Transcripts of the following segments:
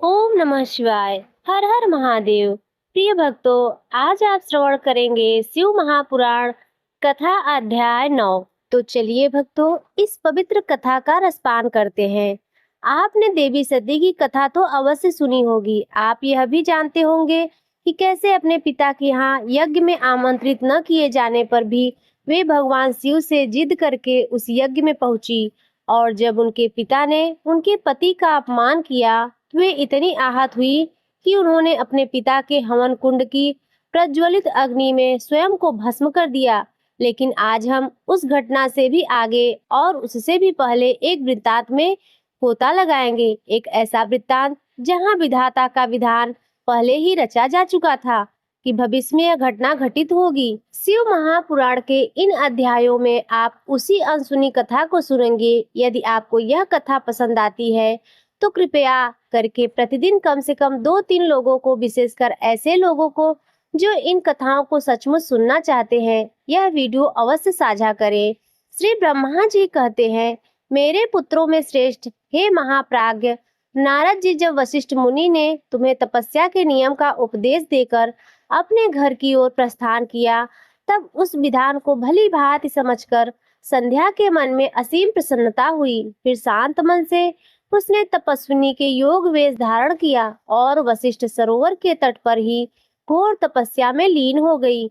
ओम नमः शिवाय। हर हर महादेव। प्रिय भक्तों, आज आप श्रवण करेंगे शिव महापुराण कथा अध्याय 9। तो चलिए भक्तों, इस पवित्र कथा का रसपान करते हैं। आपने देवी सती की कथा तो अवश्य सुनी होगी। आप यह भी जानते होंगे कि कैसे अपने पिता के यहाँ यज्ञ में आमंत्रित न किए जाने पर भी वे भगवान शिव से जिद करके उस यज्ञ में पहुंची। और जब उनके पिता ने उनके पति का अपमान किया, वे इतनी आहत हुई कि उन्होंने अपने पिता के हवन कुंड की प्रज्वलित अग्नि में स्वयं को भस्म कर दिया। लेकिन आज हम उस घटना से भी आगे और उससे भी पहले एक वृत्तांत में गोता लगाएंगे। एक ऐसा वृत्तांत जहां विधाता का विधान पहले ही रचा जा चुका था कि भविष्य में यह घटना घटित होगी। शिव महापुराण के इन अध्यायों में आप उसी अनसुनी कथा को सुनेंगे। यदि आपको यह कथा पसंद आती है तो कृपया करके प्रतिदिन कम से कम 2-3 लोगों को, विशेषकर ऐसे लोगों को जो इन कथाओं को सचमुच सुनना चाहते हैं, यह वीडियो अवश्य साझा करें। श्री ब्रह्मा जी कहते हैं, मेरे पुत्रों में श्रेष्ठ हे महाप्राज्ञ नारद जी, जब वशिष्ठ मुनि ने तुम्हें तपस्या के नियम का उपदेश देकर अपने घर की ओर प्रस्थान किया, तब उस विधान को भली भांति समझकर संध्या के मन में असीम प्रसन्नता हुई। फिर शांत मन से उसने तपस्विनी के योग वेश धारण किया और वशिष्ठ सरोवर के तट पर ही घोर तपस्या में लीन हो गई।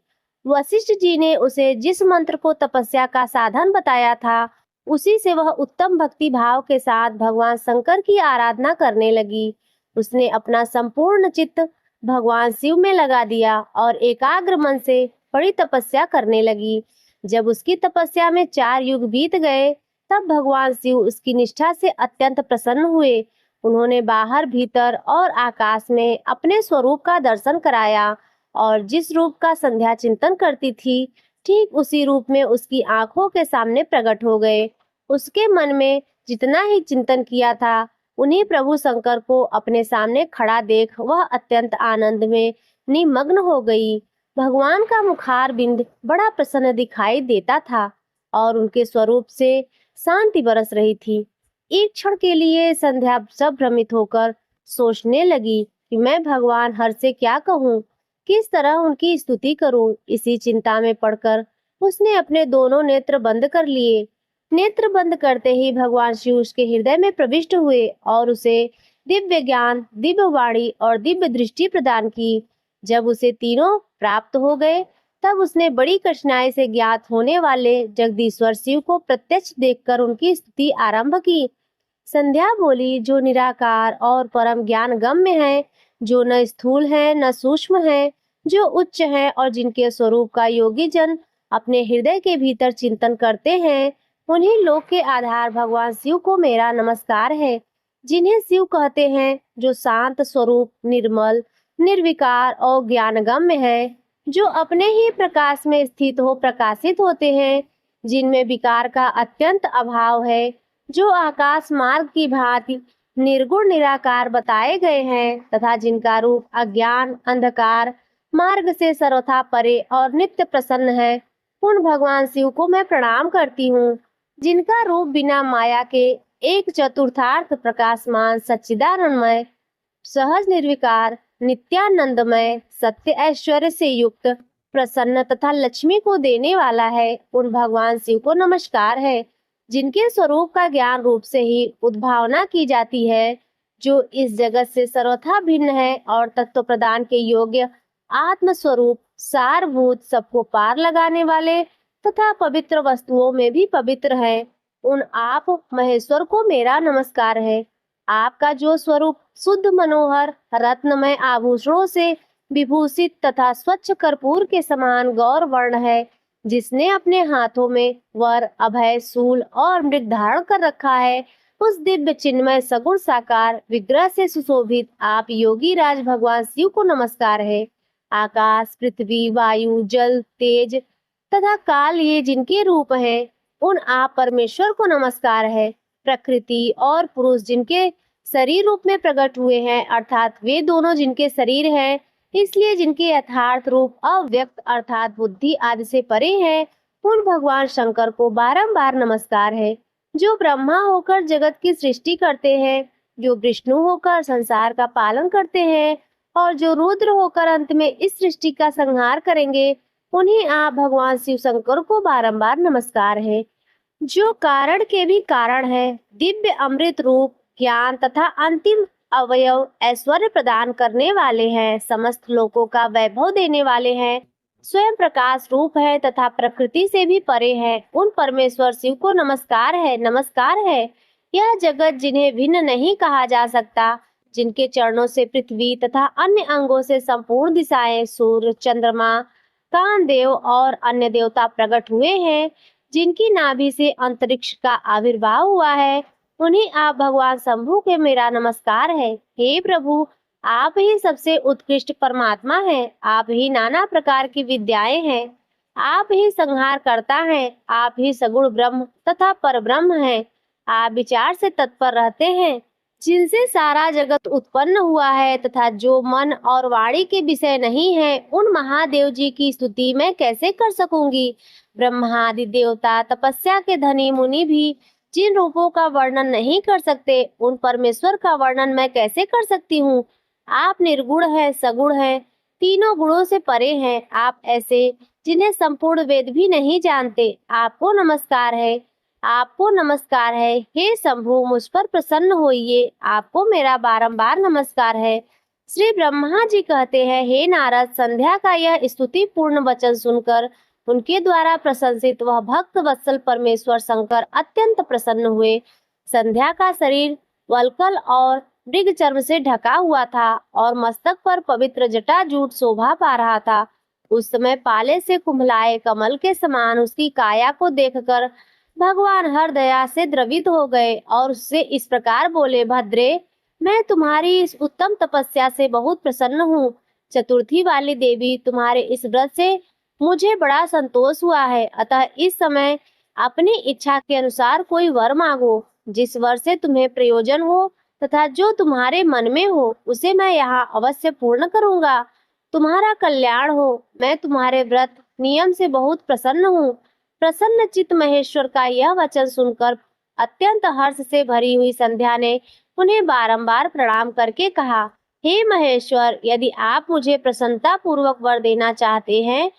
वशिष्ठ जी ने उसे जिस मंत्र को तपस्या का साधन बताया था, उसी से वह उत्तम भक्ति भाव के साथ भगवान शंकर की आराधना करने लगी। उसने अपना संपूर्ण चित्त भगवान शिव में लगा दिया और एकाग्र मन से बड़ी तपस्या करने लगी। जब उसकी तपस्या में 4 युग बीत गए, तब भगवान शिव उसकी निष्ठा से अत्यंत प्रसन्न हुए। उन्होंने बाहर भीतर और आकाश में अपने स्वरूप का दर्शन कराया और जिस रूप का संध्या चिंतन करती थी, ठीक उसी रूप में उसकी आंखों के सामने प्रकट हो गए। उसके मन में जितना ही चिंतन किया था, उन्हीं प्रभु शंकर को अपने सामने खड़ा देख वह अत्यंत आनंद में निमग्न हो गई। भगवान का मुखार बिंद बड़ा प्रसन्न दिखाई देता था और उनके स्वरूप से शांति बरस रही थी। एक क्षण के लिए संध्या सब भ्रमित होकर सोचने लगी कि मैं भगवान हर से क्या कहूँ, किस तरह उनकी स्तुति करूं। इसी चिंता में पड़कर उसने अपने दोनों नेत्र बंद कर लिए। नेत्र बंद करते ही भगवान शिव उसके हृदय में प्रविष्ट हुए और उसे दिव्य ज्ञान, दिव्य वाणी और दिव्य दृष्टि प्रदान की। जब उसे तीनों प्राप्त हो गए, तब उसने बड़ी कठिनाई से ज्ञात होने वाले जगदीश्वर शिव को प्रत्यक्ष देखकर उनकी स्तुति आरंभ की। संध्या बोली, जो निराकार और परम ज्ञान गम्य है, जो न स्थूल है न सूक्ष्म है, जो उच्च है और जिनके स्वरूप का योगी जन अपने हृदय के भीतर चिंतन करते हैं, उन्हीं लोक के आधार भगवान शिव को मेरा नमस्कार है। जिन्हें शिव कहते हैं, जो शांत स्वरूप, निर्मल, निर्विकार और ज्ञानगम्य है, जो अपने ही प्रकाश में स्थित हो प्रकाशित होते हैं, जिनमें विकार का अत्यंत अभाव है, जो आकाश मार्ग की भांति निर्गुण निराकार बताए गए हैं तथा जिनका रूप अज्ञान अंधकार मार्ग से सर्वथा परे और नित्य प्रसन्न है, उन भगवान शिव को मैं प्रणाम करती हूँ। जिनका रूप बिना माया के एक चतुर्थार्थ प्रकाशमान सच्चिदानंदमय, सहज निर्विकार, नित्यानंदमय, सत्य ऐश्वर्य से युक्त, प्रसन्न तथा लक्ष्मी को देने वाला है, उन भगवान शिव को नमस्कार है। जिनके स्वरूप का ज्ञान रूप से ही उद्भावना की जाती है, जो इस जगत से सर्वथा भिन्न है और तत्व प्रदान के योग्य आत्म स्वरूप, सारभूत, सबको पार लगाने वाले तथा पवित्र वस्तुओं में भी पवित्र है, उन आप महेश्वर को मेरा नमस्कार है। आपका जो स्वरूप शुद्ध, मनोहर, रत्नमय आभूषणों से विभूषित तथा स्वच्छ कर्पूर के समान गौर वर्ण है, जिसने अपने हाथों में वर, अभय, शूल और मृग धारण कर रखा है, उस दिव्य चिन्मय सगुण साकार विग्रह से सुशोभित आप योगी राज भगवान शिव को नमस्कार है। आकाश, पृथ्वी, वायु, जल, तेज तथा काल, ये जिनके रूप हैं, उन आप परमेश्वर को नमस्कार है। प्रकृति और पुरुष जिनके शरीर रूप में प्रकट हुए हैं, अर्थात वे दोनों जिनके शरीर हैं, इसलिए जिनके यथार्थ रूप अव्यक्त अर्थात बुद्धि आदि से परे हैं, उन भगवान शंकर को बारंबार नमस्कार है। जो ब्रह्मा होकर जगत की सृष्टि करते हैं जो विष्णु होकर संसार का पालन करते हैं और जो रुद्र होकर अंत में इस सृष्टि का संहार करेंगे, उन्हें आप भगवान शिव शंकर को बारंबार नमस्कार है। जो कारण के भी कारण है, दिव्य अमृत रूप, ज्ञान तथा अंतिम अवयव ऐश्वर्य प्रदान करने वाले हैं, समस्त लोकों का वैभव देने वाले हैं, स्वयं प्रकाश रूप है तथा प्रकृति से भी परे है, उन परमेश्वर शिव को नमस्कार है, नमस्कार है। यह जगत जिन्हें भिन्न नहीं कहा जा सकता, जिनके चरणों से पृथ्वी तथा अन्य अंगों से संपूर्ण दिशाएं, सूर्य, चंद्रमा, कामदेव और अन्य देवता प्रकट हुए हैं, जिनकी नाभि से अंतरिक्ष का आविर्भाव हुआ है, उन्हें आप भगवान शंभु के मेरा नमस्कार है। हे प्रभु, आप ही सबसे उत्कृष्ट परमात्मा हैं, आप ही नाना प्रकार की विद्याएं हैं, आप ही संहार करता है, आप ही सगुण ब्रह्म तथा परब्रह्म हैं, आप विचार से तत्पर रहते हैं, जिनसे सारा जगत उत्पन्न हुआ है तथा जो मन और वाणी के विषय नहीं है, उन महादेव जी की स्तुति मैं कैसे कर सकूंगी। ब्रह्मादि देवता, तपस्या के धनी मुनि भी जिन रूपों का वर्णन नहीं कर सकते, उन परमेश्वर का वर्णन मैं कैसे कर सकती हूँ। आप निर्गुण है, सगुण है, तीनों गुणों से परे हैं, आप ऐसे जिन्हें संपूर्ण वेद भी नहीं जानते, आपको नमस्कार है, आपको नमस्कार है। हे शंभु, मुझ पर प्रसन्न होइए, आपको मेरा बारंबार नमस्कार है। श्री ब्रह्मा जी कहते हैं, हे नारद, संध्या का यह स्तुति पूर्ण वचन सुनकर उनके द्वारा प्रशंसित वह भक्त वत्सल परमेश्वर शंकर अत्यंत प्रसन्न हुए। संध्या का शरीर वल्कल और मृग चर्म से ढका हुआ था और मस्तक पर पवित्र जटाजूट शोभा पा रहा था। उस समय पाले से कुम्भलाए कमल के समान उसकी काया को देखकर भगवान हर दया से द्रवित हो गए और उससे इस प्रकार बोले, भद्रे, मैं तुम्हारी इस उत्तम तपस्या से बहुत प्रसन्न हूँ। चतुर्थी वाली देवी, तुम्हारे इस व्रत से मुझे बड़ा संतोष हुआ है, अतः इस समय अपनी इच्छा के अनुसार कोई वर मांगो, जिस वर से तुम्हें प्रयोजन हो तथा जो तुम्हारे मन में हो, उसे मैं यहाँ अवश्य पूर्ण करूंगा। तुम्हारा कल्याण हो। मैं तुम्हारे व्रत नियम से बहुत प्रसन्न हूँ। प्रसन्न चित्त महेश्वर का यह वचन सुनकर अत्यंत हर्ष से भरी हुई संध्या ने उन्हें बारंबार प्रणाम करके कहा, हे महेश्वर, यदि आप मुझे प्रसन्नता पूर्वक वर देना चाहते हैं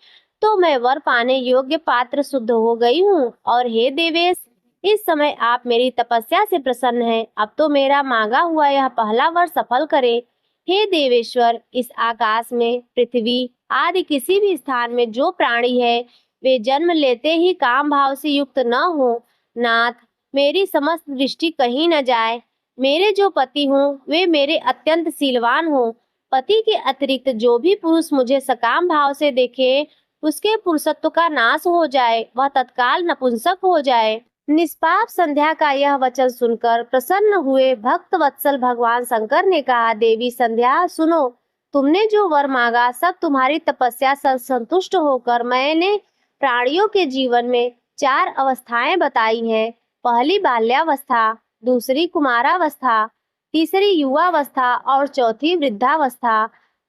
तो मैं वर पाने योग्य पात्र सिद्ध हो गई हूँ। और हे देवेश, इस समय आप मेरी तपस्या से प्रसन्न हैं, अब तो मेरा मांगा हुआ यह पहला वर सफल करें। हे देवेश्वर, इस आकाश में, पृथ्वी आदि किसी भी स्थान में जो प्राणी है, वे जन्म लेते ही काम भाव से युक्त न हो। नाथ, मेरी समस्त दृष्टि कहीं न जाए। मेरे जो पति हों वे मेरे अत्यंत शीलवान हों। पति के अतिरिक्त जो भी पुरुष मुझे सकाम भाव से देखे, उसके पुरुषत्व का नाश हो जाए, वह तत्काल नपुंसक हो जाए। निष्पाप संध्या का यह वचन सुनकर प्रसन्न हुए भक्त वत्सल भगवान शंकर ने कहा, देवी संध्या, सुनो, तुमने जो वर मांगा सब तुम्हारी तपस्या से संतुष्ट होकर मैंने प्राणियों के जीवन में 4 अवस्थाएं बताई हैं। पहली बाल्यावस्था, दूसरी कुमारावस्था, तीसरी युवावस्था और चौथी वृद्धावस्था।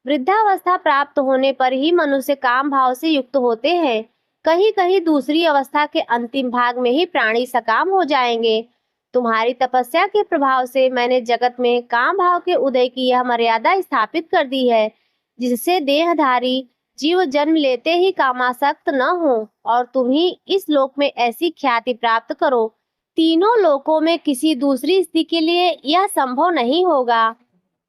वृद्धावस्था प्राप्त होने पर ही मनुष्य काम भाव से युक्त होते हैं। कहीं कहीं दूसरी अवस्था के अंतिम भाग में ही प्राणी सकाम हो जाएंगे। तुम्हारी तपस्या के प्रभाव से मैंने जगत में काम भाव के उदय की यह मर्यादा स्थापित कर दी है, जिससे देहधारी जीव जन्म लेते ही कामासक्त न हो और तुम ही इस लोक में ऐसी ख्याति प्राप्त करो। तीनों लोकों में किसी दूसरी स्त्री के लिए यह संभव नहीं होगा।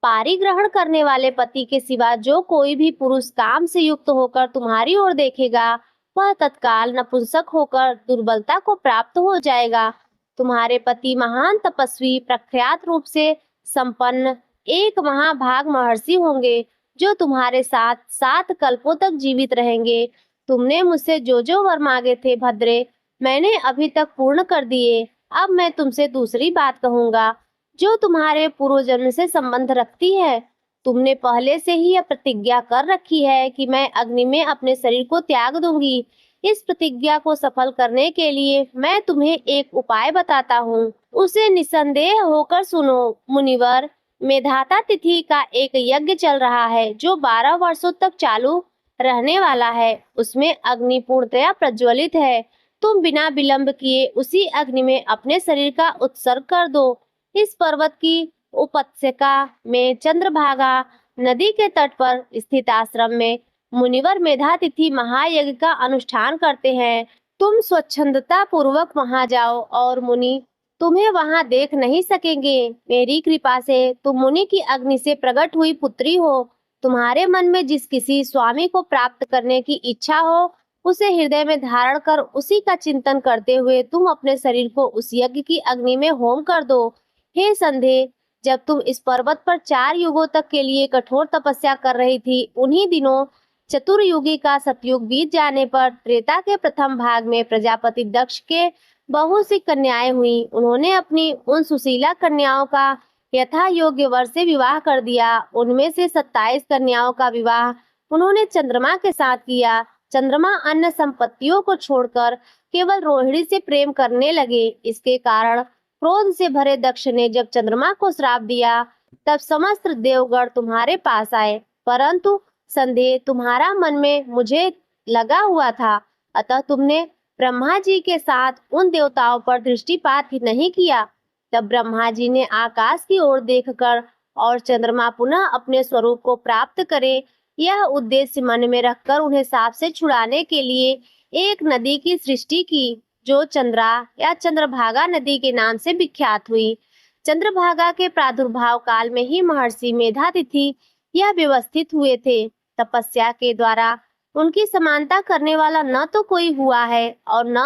पारिग्रहण करने वाले पति के सिवा जो कोई भी पुरुष काम से युक्त होकर तुम्हारी ओर देखेगा, वह तत्काल नपुंसक होकर दुर्बलता को प्राप्त हो जाएगा। तुम्हारे पति महान तपस्वी, प्रख्यात रूप से संपन्न एक महाभाग महर्षि होंगे, जो तुम्हारे साथ 7 कल्पों तक जीवित रहेंगे। तुमने मुझसे जो जो वर मांगे थे भद्रे, मैंने अभी तक पूर्ण कर दिए। अब मैं तुमसे दूसरी बात कहूंगा, जो तुम्हारे पूर्व जन्म से संबंध रखती है। तुमने पहले से ही यह प्रतिज्ञा कर रखी है कि मैं अग्नि में अपने शरीर को त्याग दूंगी। इस प्रतिज्ञा को सफल करने के लिए मैं तुम्हें एक उपाय बताता हूँ, उसे निसंदेह होकर सुनो। मुनिवर, मेधाता तिथि का एक यज्ञ चल रहा है, जो 12 वर्षों तक चालू रहने वाला है। उसमें अग्नि पूर्णतया प्रज्वलित है। तुम बिना विलंब किए उसी अग्नि में अपने शरीर का उत्सर्ग कर दो। इस पर्वत की उपत्यका में चंद्रभागा नदी के तट पर स्थित आश्रम में मुनिवर मेधातिथि महायज्ञ का अनुष्ठान करते हैं। तुम स्वच्छंदता पूर्वक वहां जाओ और मुनि तुम्हें वहां देख नहीं सकेंगे। मेरी कृपा से तुम मुनि की अग्नि से प्रकट हुई पुत्री हो। तुम्हारे मन में जिस किसी स्वामी को प्राप्त करने की इच्छा हो, उसे हृदय में धारण कर उसी का चिंतन करते हुए तुम अपने शरीर को उस यज्ञ की अग्नि में होम कर दो। हे संध्या, जब तुम इस पर्वत पर 4 युगों तक के लिए कठोर तपस्या कर रही थी, उन्हीं दिनों चतुर्युगी का सतयुग बीत जाने पर त्रेता के प्रथम भाग में प्रजापति दक्ष के बहुत सी कन्याएं हुई। उन्होंने अपनी उन सुशीला कन्याओं का यथा योग्य वर से विवाह कर दिया। उनमें से 27 कन्याओं का विवाह उन्होंने चंद्रमा के साथ किया। चंद्रमा अन्य संपत्तियों को छोड़कर केवल रोहिणी से प्रेम करने लगे। इसके कारण क्रोध से भरे दक्ष ने जब चंद्रमा को श्राप दिया, तब समस्त देवगण तुम्हारे पास आए, परंतु संदेह तुम्हारा मन में मुझे लगा हुआ था, अतः तुमने ब्रह्मा जी के साथ उन देवताओं पर दृष्टिपात ही नहीं किया। तब ब्रह्मा जी ने आकाश की ओर देखकर और चंद्रमा पुनः अपने स्वरूप को प्राप्त करे, यह उद्देश्य मन में रखकर उन्हें शाप से छुड़ाने के लिए एक नदी की सृष्टि की, जो चंद्रा या चंद्रभागा नदी के नाम से विख्यात हुई। चंद्रभागा के प्रादुर्भाव काल में ही महर्षि मेधातिथि यह व्यवस्थित हुए थे। तपस्या के द्वारा उनकी समानता करने वाला न तो कोई हुआ है और न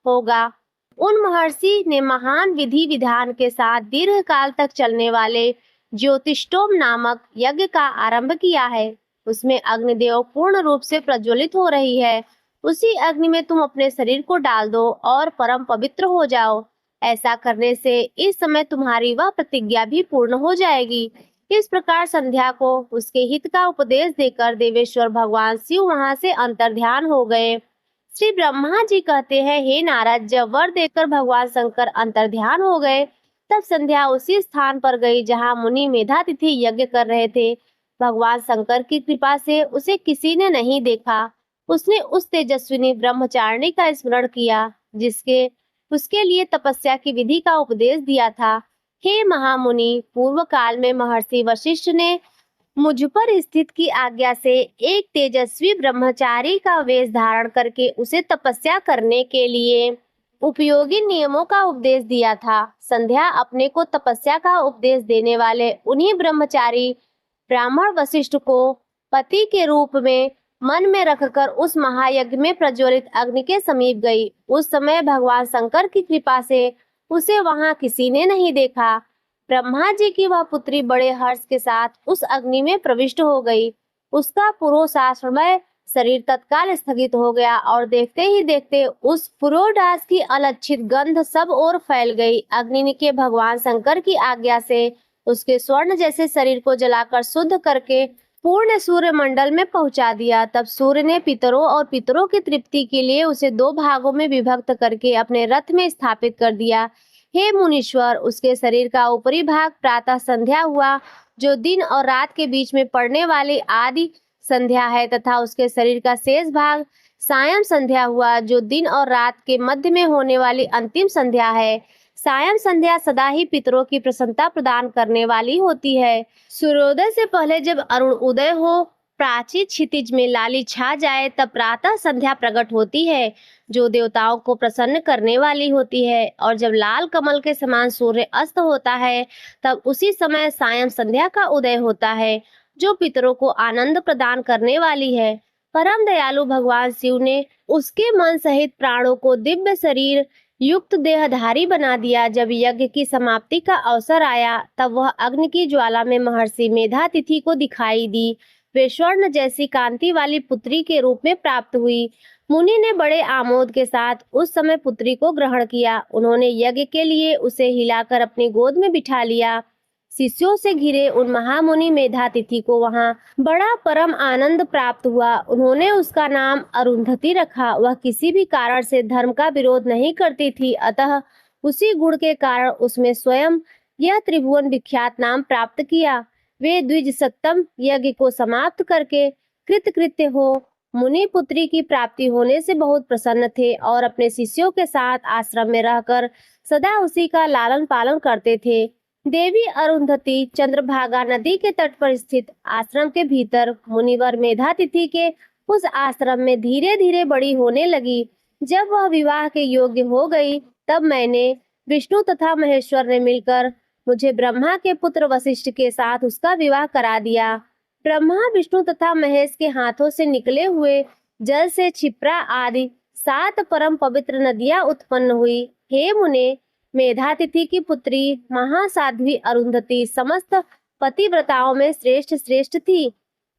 होगा। उन महर्षि ने महान विधि विधान के साथ दीर्घ काल तक चलने वाले ज्योतिष्टोम नामक यज्ञ का आरंभ किया है। उसमें अग्निदेव पूर्ण रूप से प्रज्वलित हो रही है। उसी अग्नि में तुम अपने शरीर को डाल दो और परम पवित्र हो जाओ। ऐसा करने से इस समय तुम्हारी वह प्रतिज्ञा भी पूर्ण हो जाएगी। इस प्रकार संध्या को उसके हित का उपदेश देकर देवेश्वर भगवान शिव वहां से अंतर्ध्यान हो गए। श्री ब्रह्मा जी कहते हैं, हे नारद, जब वर देकर भगवान शंकर अंतर्ध्यान हो गए, तब संध्या उसी स्थान पर गई जहां मुनि मेधातिथि यज्ञ कर रहे थे। भगवान शंकर की कृपा से उसे किसी ने नहीं देखा। उसने उस तेजस्विनी ब्रह्मचारिणी का स्मरण किया, जिसके उसके लिए तपस्या की विधि का उपदेश दिया था। हे महामुनि, पूर्व काल में महर्षि वशिष्ठ ने मुझ पर स्थित की आज्ञा से एक तेजस्वी ब्रह्मचारी का वेश धारण करके उसे तपस्या करने के लिए उपयोगी नियमों का उपदेश दिया था। संध्या अपने को तपस्या का उपदेश देने वाले उन्हीं ब्रह्मचारी ब्राह्मण वशिष्ठ को पति के रूप में मन में रखकर उस महायज्ञ में प्रज्वलित अग्नि के समीप गई। उस समय भगवान शंकर की कृपा से उसे वहां किसी ने नहीं देखा। ब्रह्मा जी की वह पुत्री बड़े हर्ष के साथ उस अग्नि में प्रविष्ट हो गई। उसका पुरोशाश्रमय शरीर तत्काल स्थगित हो गया और देखते ही देखते उस पुरोडास की अलक्षित गंध सब ओर फैल गई। अग्नि के भगवान शंकर की आज्ञा से उसके स्वर्ण जैसे शरीर को जलाकर शुद्ध करके पूर्ण सूर्य मंडल में पहुंचा दिया। तब सूर्य ने पितरों और पितरों की तृप्ति के लिए उसे 2 भागों में विभक्त करके अपने रथ में स्थापित कर दिया। हे मुनीश्वर, उसके शरीर का ऊपरी भाग प्रातः संध्या हुआ, जो दिन और रात के बीच में पड़ने वाली आदि संध्या है, तथा उसके शरीर का शेष भाग सायं संध्या हुआ, जो दिन और रात के मध्य में होने वाली अंतिम संध्या है। सायं संध्या सदा ही पितरों की प्रसन्नता प्रदान करने वाली होती है। सूर्योदय से पहले जब अरुण उदय हो, प्राची क्षितिज में लाली छा जाए, तब प्रातः संध्या प्रकट होती है, जो देवताओं को प्रसन्न करने वाली होती है। और जब लाल कमल के समान सूर्य अस्त होता है, तब उसी समय सायं संध्या का उदय होता है, जो पितरों को आनंद प्रदान करने वाली है। परम दयालु भगवान शिव ने उसके मन सहित प्राणों को दिव्य शरीर युक्त देहधारी बना दिया। जब यज्ञ की समाप्ति का अवसर आया, तब वह अग्नि की ज्वाला में महर्षि मेधातिथि को दिखाई दी। वे स्वर्ण जैसी कांति वाली पुत्री के रूप में प्राप्त हुई। मुनि ने बड़े आमोद के साथ उस समय पुत्री को ग्रहण किया। उन्होंने यज्ञ के लिए उसे हिलाकर अपनी गोद में बिठा लिया। शिष्यों से घिरे उन महामुनि मेधातिथि को वहां बड़ा परम आनंद प्राप्त हुआ। उन्होंने उसका नाम अरुंधति रखा। वह किसी भी कारण से धर्म का विरोध नहीं करती थी, अतः उसी गुण के कारण उसमें स्वयं यह त्रिभुवन विख्यात नाम प्राप्त किया। वे द्विज सप्तम यज्ञ को समाप्त करके कृतकृत्य हो मुनि पुत्री की प्राप्ति होने से बहुत प्रसन्न थे और अपने शिष्यों के साथ आश्रम में रहकर सदा उसी का लालन पालन करते थे। देवी अरुंधति चंद्रभागा नदी के तट पर स्थित आश्रम के भीतर मुनिवर मेधातिथि के उस आश्रम में धीरे धीरे बड़ी होने लगी। जब वह विवाह के योग्य हो गई, तब मैंने विष्णु तथा महेश्वर ने मिलकर मुझे ब्रह्मा के पुत्र वशिष्ठ के साथ उसका विवाह करा दिया। ब्रह्मा, विष्णु तथा महेश के हाथों से निकले हुए जल से क्षिप्रा आदि 7 परम पवित्र नदियां उत्पन्न हुई। हे मुने, मेधातिथि की पुत्री महासाध्वी अरुंधति समस्त पतिव्रताओं में श्रेष्ठ श्रेष्ठ थी।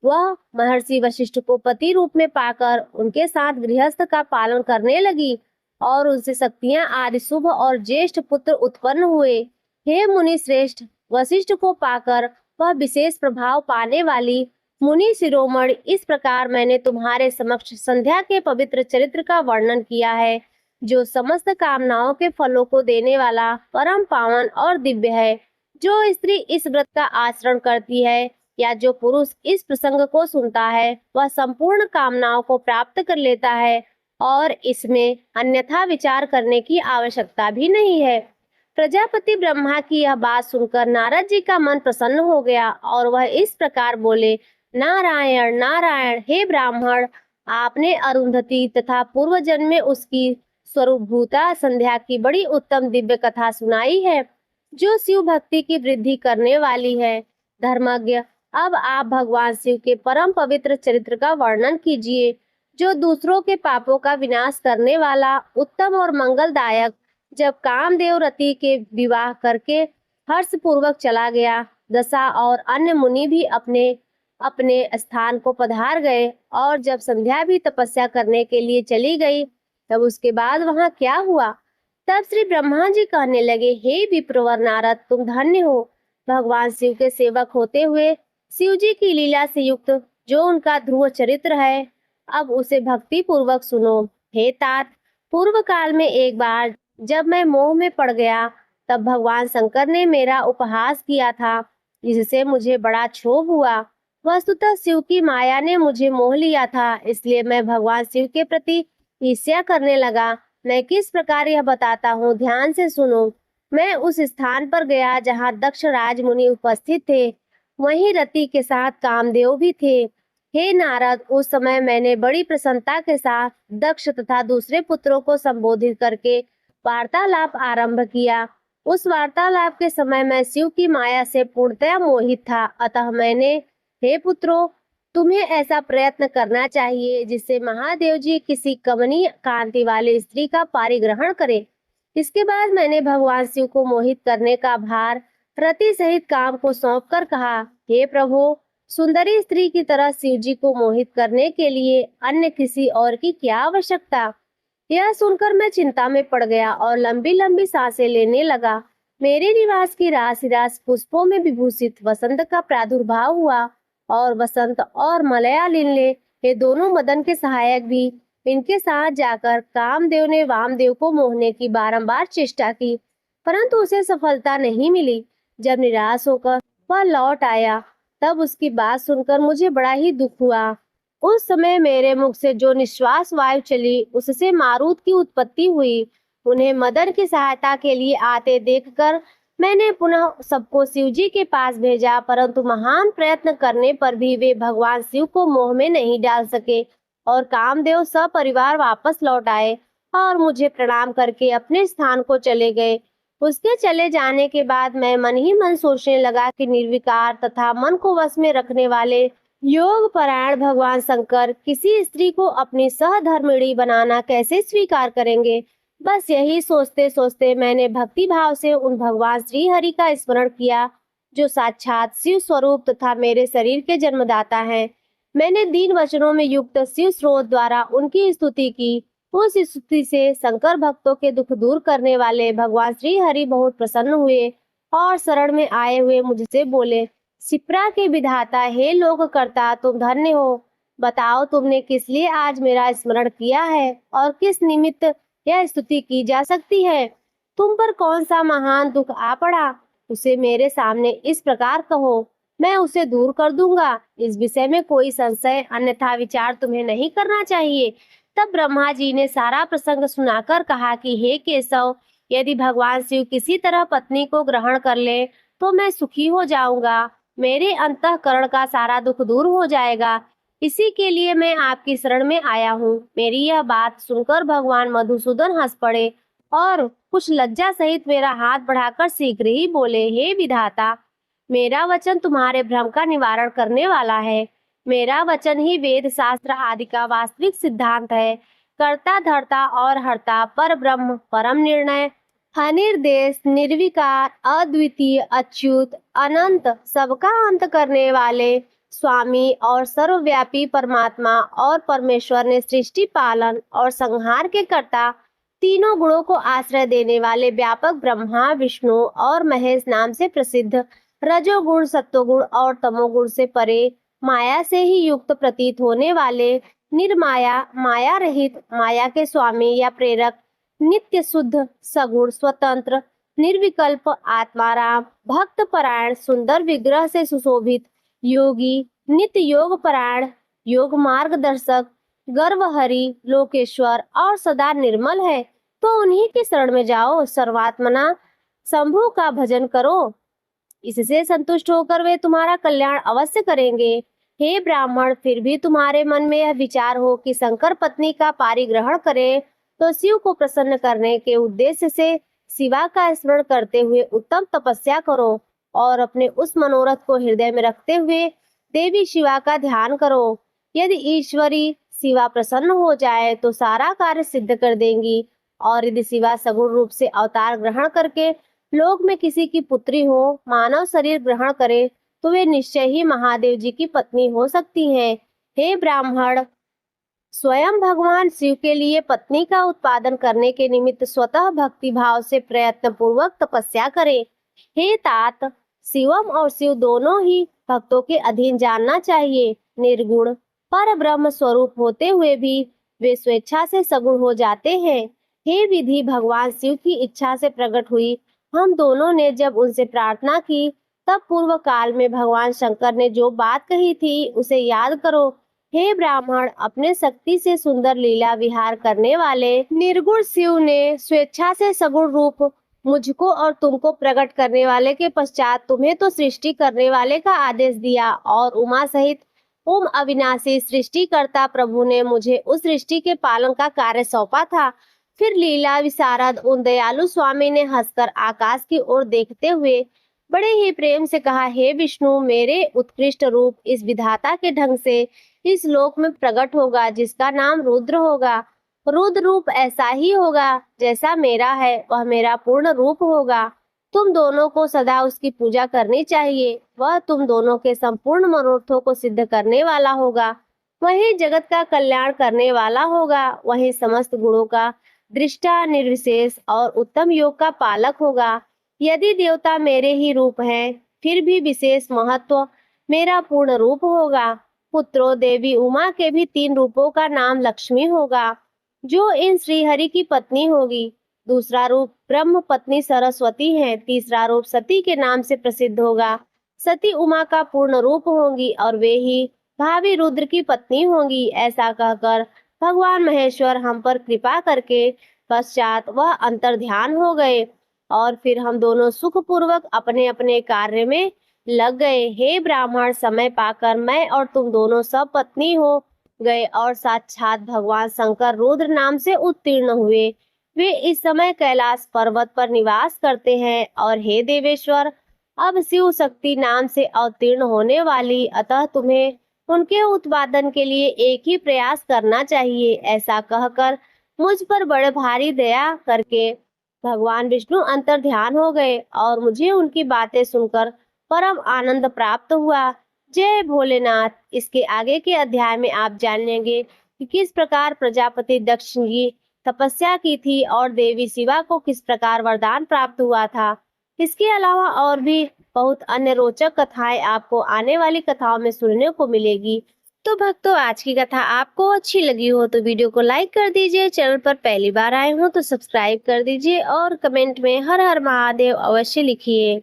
वह महर्षि वशिष्ठ को पति रूप में पाकर उनके साथ गृहस्थ का पालन करने लगी और उनसे शक्तियां आदि शुभ और ज्येष्ठ पुत्र उत्पन्न हुए। हे मुनि श्रेष्ठ, वशिष्ठ को पाकर वह विशेष प्रभाव पाने वाली मुनि शिरोमणि, इस प्रकार मैंने तुम्हारे समक्ष संध्या के पवित्र चरित्र का वर्णन किया है, जो समस्त कामनाओं के फलों को देने वाला, परम पावन और दिव्य है। जो स्त्री इस व्रत का आचरण करती है या जो पुरुष इस प्रसंग को सुनता है, वह संपूर्ण कामनाओं को प्राप्त कर लेता है और इसमें अन्यथा विचार करने की आवश्यकता भी नहीं है। प्रजापति ब्रह्मा की यह बात सुनकर नारद जी का मन प्रसन्न हो गया और वह इस प्रकार बोले, नारायण नारायण, हे ब्राह्मण, आपने अरुंधति तथा पूर्व जन्म में उसकी स्वरूपभूता संध्या की बड़ी उत्तम दिव्य कथा सुनाई है, जो शिव भक्ति की वृद्धि करने वाली है। धर्मज्ञ, अब आप भगवान शिव के परम पवित्र चरित्र का वर्णन कीजिए, जो दूसरों के पापों का विनाश करने वाला, उत्तम और मंगलदायक। जब कामदेव रति के विवाह करके हर्ष पूर्वक चला गया, दशा और अन्य मुनि भी अपने अपने स्थान को पधार गए और जब संध्या भी तपस्या करने के लिए चली गई, तब उसके बाद वहां क्या हुआ? तब श्री ब्रह्मा जी कहने लगे, हे विप्रवर नारद, तुम धन्य हो। भगवान शिव के सेवक होते हुए शिव जी की लीला से युक्त जो उनका ध्रुव चरित्र है, अब उसे भक्ति पूर्वक सुनो। हे तात, पूर्व काल में एक बार जब मैं मोह में पड़ गया, तब भगवान शंकर ने मेरा उपहास किया था, जिससे मुझे बड़ा क्षोभ हुआ। वस्तुतः शिव की माया ने मुझे मोह लिया था, इसलिए मैं भगवान शिव के प्रति ईर्ष्या करने लगा। मैं किस प्रकार यह बताता हूँ, ध्यान से सुनो। मैं उस स्थान पर गया जहाँ दक्ष राज मुनि उपस्थित थे। वहीं रति के साथ कामदेव भी थे। हे नारद, उस समय मैंने बड़ी प्रसन्नता के साथ दक्ष तथा दूसरे पुत्रों को संबोधित करके वार्तालाप आरंभ किया। उस वार्तालाप के समय मैं शिव की माया से पूर्णतया मोहित था। अतः मैंने, हे पुत्रों, तुम्हें ऐसा प्रयत्न करना चाहिए जिससे महादेव जी किसी कमनीय कांति वाली स्त्री का पारिग्रहण करें। इसके बाद मैंने भगवान शिव को मोहित करने का भार रति सहित काम को सौंपकर कहा, हे प्रभु, सुंदरी स्त्री की तरह शिव जी को मोहित करने के लिए अन्य किसी और की क्या आवश्यकता? यह सुनकर मैं चिंता में पड़ गया और लंबी लंबी सांसें लेने लगा। मेरे निवास की राशि राशि पुष्पों में विभूषित वसंत का प्रादुर्भाव हुआ और वसंत और मलयालिनी, ये दोनों मदन के सहायक भी, इनके साथ जाकर कामदेव ने वामदेव को मोहने की बारंबार चेष्टा की, परंतु उसे सफलता नहीं मिली। जब निराश होकर वह लौट आया, तब उसकी बात सुनकर मुझे बड़ा ही दुख हुआ। उस समय मेरे मुख से जो निश्वास वायु चली, उससे मारुत की उत्पत्ति हुई। उन्हें मदन की सहायता के लिए आते देखकर मैंने पुनः सबको शिव जी के पास भेजा, परंतु महान प्रयत्न करने पर भी वे भगवान शिव को मोह में नहीं डाल सके और कामदेव सपरिवार वापस लौट आए और मुझे प्रणाम करके अपने स्थान को चले गए। उसके चले जाने के बाद मैं मन ही मन सोचने लगा कि निर्विकार तथा मन को वश में रखने वाले योग परायण भगवान शंकर किसी स्त्री को अपनी सहधर्मिणी बनाना कैसे स्वीकार करेंगे। बस यही सोचते सोचते मैंने भक्ति भाव से उन भगवान श्री हरि का स्मरण किया, जो साक्षात शिव स्वरूप तथा मेरे शरीर के जन्मदाता हैं। मैंने दीन वचनों में युक्त शिव स्रोत द्वारा उनकी स्तुति की। उस स्तुति से शंकर भक्तों के दुख दूर करने वाले भगवान श्री हरि बहुत प्रसन्न हुए और शरण में आए हुए मुझसे बोले, शिप्रा के विधाता, हे लोक करता, तुम धन्य हो। बताओ, तुमने किस लिए आज मेरा स्मरण किया है और किस निमित्त यह स्तुति की जा सकती है? तुम पर कौन सा महान दुख आ पड़ा, उसे मेरे सामने इस प्रकार कहो, मैं उसे दूर कर दूंगा। इस विषय में कोई संशय अन्यथा विचार तुम्हें नहीं करना चाहिए। तब ब्रह्मा जी ने सारा प्रसंग सुनाकर कहा कि हे केशव, यदि भगवान शिव किसी तरह पत्नी को ग्रहण कर ले तो मैं सुखी हो जाऊंगा, मेरे अंतःकरण का सारा दुख दूर हो जाएगा। इसी के लिए मैं आपकी शरण में आया हूँ। मेरी यह बात सुनकर भगवान मधुसूदन हंस पड़े और कुछ लज्जा सहित मेरा हाथ बढ़ाकर शीघ्र ही बोले, हे विधाता, मेरा वचन तुम्हारे भ्रम का निवारण करने वाला है। मेरा वचन ही वेद शास्त्र आदि का वास्तविक सिद्धांत है। कर्ता धर्ता और हर्ता, पर ब्रह्म, परम निर्णय, अनिर्देश, निर्विकार, अद्वितीय, अच्युत, अनंत, सबका अंत करने वाले स्वामी और सर्वव्यापी परमात्मा और परमेश्वर ने सृष्टि, पालन और संहार के कर्ता, तीनों गुणों को आश्रय देने वाले व्यापक ब्रह्मा, विष्णु और महेश नाम से प्रसिद्ध, रजोगुण, सत्वगुण और तमोगुण से परे, माया से ही युक्त प्रतीत होने वाले, निर्माया, माया रहित, माया के स्वामी या प्रेरक, नित्य शुद्ध, सगुण, स्वतंत्र, निर्विकल्प, आत्माराम, भक्त परायण, सुंदर विग्रह से सुशोभित, योगी, नित्य योग परायण, योग मार्गदर्शक, गर्वहरि, लोकेश्वर और सदा निर्मल है, तो उन्हीं की शरण में जाओ। सर्वात्मना शंभु का भजन करो, इससे संतुष्ट होकर वे तुम्हारा कल्याण अवश्य करेंगे। हे ब्राह्मण, फिर भी तुम्हारे मन में यह विचार हो कि शंकर पत्नी का पारिग्रहण करे, तो शिव को प्रसन्न करने के उद्देश्य से शिवा का स्मरण करते हुए उत्तम तपस्या करो और अपने उस मनोरथ को हृदय में रखते हुए देवी शिवा का ध्यान करो। यदि ईश्वरी शिवा प्रसन्न हो जाए तो सारा कार्य सिद्ध कर देंगी, और यदि शिवा सगुण रूप से अवतार ग्रहण करके लोक में किसी की पुत्री हो, मानव शरीर ग्रहण करे, तो वे निश्चय ही महादेव जी की पत्नी हो सकती हैं। हे ब्राह्मण, स्वयं भगवान शिव के लिए पत्नी का उत्पादन करने के निमित्त स्वतः भक्ति भाव से प्रयत्न पूर्वक तपस्या करें। हे तात, शिवम और शिव दोनों ही भक्तों के अधीन जानना चाहिए। निर्गुण पर ब्रह्म स्वरूप होते हुए भी वे स्वेच्छा से सगुण हो जाते हैं। हे विधि, भगवान शिव की इच्छा से प्रकट हुई हम दोनों ने जब उनसे प्रार्थना की, तब पूर्व काल में भगवान शंकर ने जो बात कही थी उसे याद करो। हे ब्राह्मण, अपने शक्ति से सुंदर लीला विहार करने वाले निर्गुण शिव ने स्वेच्छा से सगुण रूप मुझको और तुमको प्रकट करने वाले के पश्चात तुम्हें तो सृष्टि करने वाले का आदेश दिया, और उमा सहित ओम अविनाशी सृष्टिकर्ता प्रभु ने मुझे उस सृष्टि के पालन का कार्य सौंपा था। फिर लीला विशारद उन दयालु स्वामी ने हंसकर आकाश की ओर देखते हुए बड़े ही प्रेम से कहा, हे विष्णु, मेरे उत्कृष्ट रूप इस विधाता के ढंग से इस लोक में प्रकट होगा, जिसका नाम रुद्र होगा। रुद्र रूप ऐसा ही होगा जैसा मेरा है, वह मेरा पूर्ण रूप होगा। तुम दोनों को सदा उसकी पूजा करनी चाहिए। वह तुम दोनों के संपूर्ण मनोरथों को सिद्ध करने वाला होगा, वही जगत का कल्याण करने वाला होगा, वही समस्त गुणों का दृष्टा, निर्विशेष और उत्तम योग का पालक होगा। यदि देवता मेरे ही रूप हैं, फिर भी विशेष महत्व मेरा पूर्ण रूप होगा। पुत्रों, देवी उमा के भी 3 रूपों का नाम लक्ष्मी होगा, जो इन श्रीहरि की पत्नी होगी। दूसरा रूप ब्रह्म पत्नी सरस्वती है। तीसरा रूप सती के नाम से प्रसिद्ध होगा। सती उमा का पूर्ण रूप होंगी और वे ही भावी रुद्र की पत्नी होंगी। ऐसा कहकर भगवान महेश्वर हम पर कृपा करके पश्चात वह अंतर ध्यान हो गए, और फिर हम दोनों सुखपूर्वक अपने अपने कार्य में लग गए। हे ब्राह्मण, समय पाकर मैं और तुम दोनों सब पत्नी हो गए और साक्षात भगवान शंकर रुद्र नाम से उत्तीर्ण हुए। वे इस समय कैलाश पर्वत पर निवास करते हैं। और हे देवेश्वर, अब शिव शक्ति नाम से अवतीर्ण होने वाली, अतः तुम्हें उनके उत्पादन के लिए एक ही प्रयास करना चाहिए। ऐसा कहकर मुझ पर बड़े भारी दया करके भगवान विष्णु अंतर ध्यान हो गए, और मुझे उनकी बातें सुनकर परम आनंद प्राप्त हुआ। जय भोलेनाथ। इसके आगे के अध्याय में आप जानेंगे कि किस प्रकार प्रजापति दक्ष की तपस्या की थी और देवी शिवा को किस प्रकार वरदान प्राप्त हुआ था। इसके अलावा और भी बहुत अन्य रोचक कथाएं आपको आने वाली कथाओं में सुनने को मिलेगी। तो भक्तों, आज की कथा आपको अच्छी लगी हो तो वीडियो को लाइक कर दीजिए। चैनल पर पहली बार आए हो तो सब्सक्राइब कर दीजिए और कमेंट में हर हर महादेव अवश्य लिखिए।